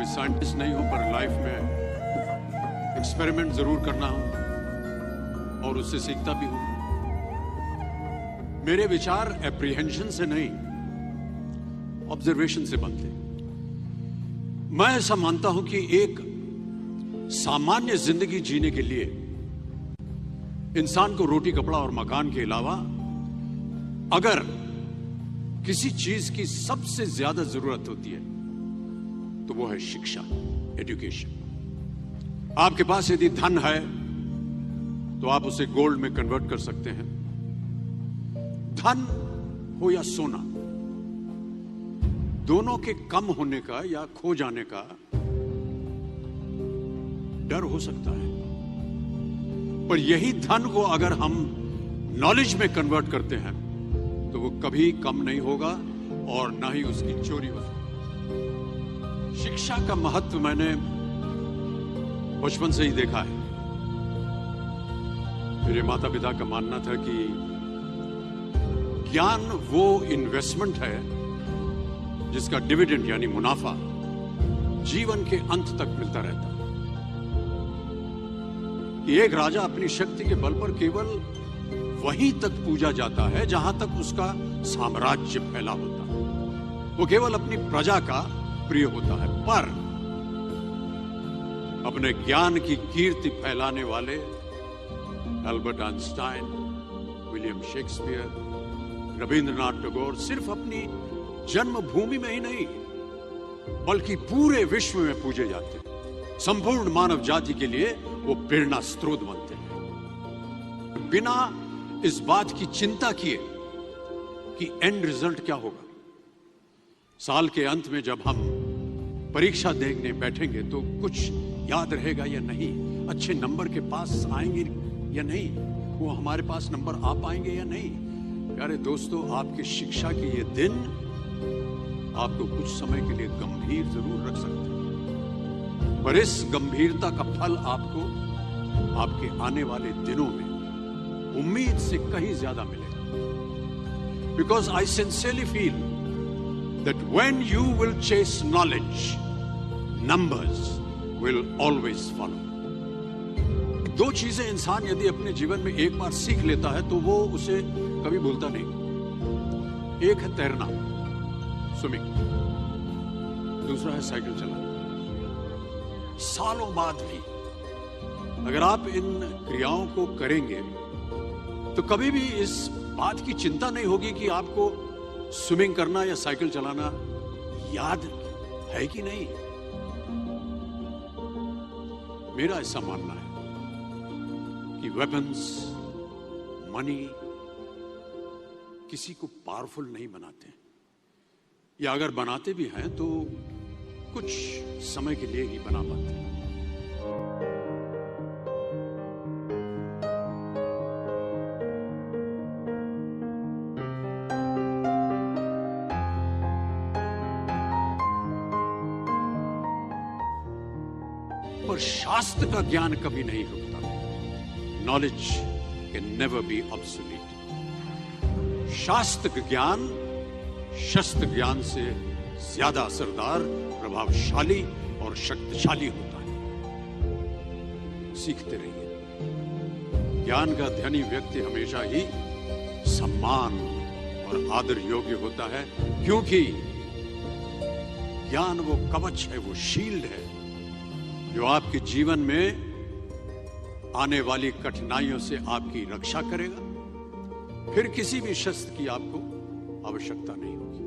कोई साइंटिस्ट नहीं हूं, पर लाइफ में एक्सपेरिमेंट जरूर करना हूं और उससे सीखता भी हूं। मेरे विचार एप्रीहेंशन से नहीं, ऑब्जर्वेशन से बनते। मैं ऐसा मानता हूं कि एक सामान्य जिंदगी जीने के लिए इंसान को रोटी, कपड़ा और मकान के अलावा अगर किसी चीज की सबसे ज्यादा जरूरत होती है तो वो है शिक्षा, एजुकेशन। आपके पास यदि धन है तो आप उसे गोल्ड में कन्वर्ट कर सकते हैं। धन हो या सोना, दोनों के कम होने का या खो जाने का डर हो सकता है, पर यही धन को अगर हम नॉलेज में कन्वर्ट करते हैं तो वो कभी कम नहीं होगा और ना ही उसकी चोरी हो सकती। शिक्षा का महत्व मैंने बचपन से ही देखा है। मेरे माता पिता का मानना था कि ज्ञान वो इन्वेस्टमेंट है जिसका डिविडेंड यानी मुनाफा जीवन के अंत तक मिलता रहता है। कि एक राजा अपनी शक्ति के बल पर केवल वहीं तक पूजा जाता है जहां तक उसका साम्राज्य फैला होता है। वो केवल अपनी प्रजा का प्रिय होता है, पर अपने ज्ञान की कीर्ति फैलाने वाले Albert Einstein, William Shakespeare, Rabindranath Tagore सिर्फ अपनी जन्मभूमि में ही नहीं बल्कि पूरे विश्व में पूजे जाते हैं। संपूर्ण मानव जाति के लिए वो प्रेरणा स्रोत बनते हैं, बिना इस बात की चिंता किए कि एंड रिजल्ट क्या होगा। साल के अंत में जब हम परीक्षा देने बैठेंगे तो कुछ याद रहेगा या नहीं, अच्छे नंबर के पास आएंगे या नहीं, वो हमारे पास नंबर आ पाएंगे या नहीं। प्यारे दोस्तों, आपकी शिक्षा के ये दिन आपको कुछ समय के लिए गंभीर जरूर रख सकते हैं, पर इस गंभीरता का फल आपको आपके आने वाले दिनों में उम्मीद से कहीं ज्यादा मिलेगा। Because I sincerely feel that when you will chase knowledge, numbers will always follow. दो चीजें इंसान यदि अपने जीवन में एक बार सीख लेता है तो वो उसे कभी भूलता नहीं। एक है तैरना, स्विमिंग, दूसरा है साइकिल चलाना। सालों बाद भी अगर आप इन क्रियाओं को करेंगे तो कभी भी इस बात की चिंता नहीं होगी कि आपको स्विमिंग करना या साइकिल चलाना याद है कि नहीं। मेरा ऐसा मानना है कि वेपन्स, मनी किसी को पावरफुल नहीं बनाते, या अगर बनाते भी हैं तो कुछ समय के लिए ही बना पाते हैं। पर शास्त्र का ज्ञान कभी नहीं रुकता। Knowledge can never be obsolete. शास्त्र ज्ञान शस्त्र ज्ञान से ज्यादा असरदार, प्रभावशाली और शक्तिशाली होता है। सीखते रहिए। ज्ञान का धनी व्यक्ति हमेशा ही सम्मान और आदर योग्य होता है, क्योंकि ज्ञान वो कवच है, वो शील्ड है जो आपके जीवन में आने वाली कठिनाइयों से आपकी रक्षा करेगा। फिर किसी भी शस्त्र की आपको आवश्यकता नहीं होगी।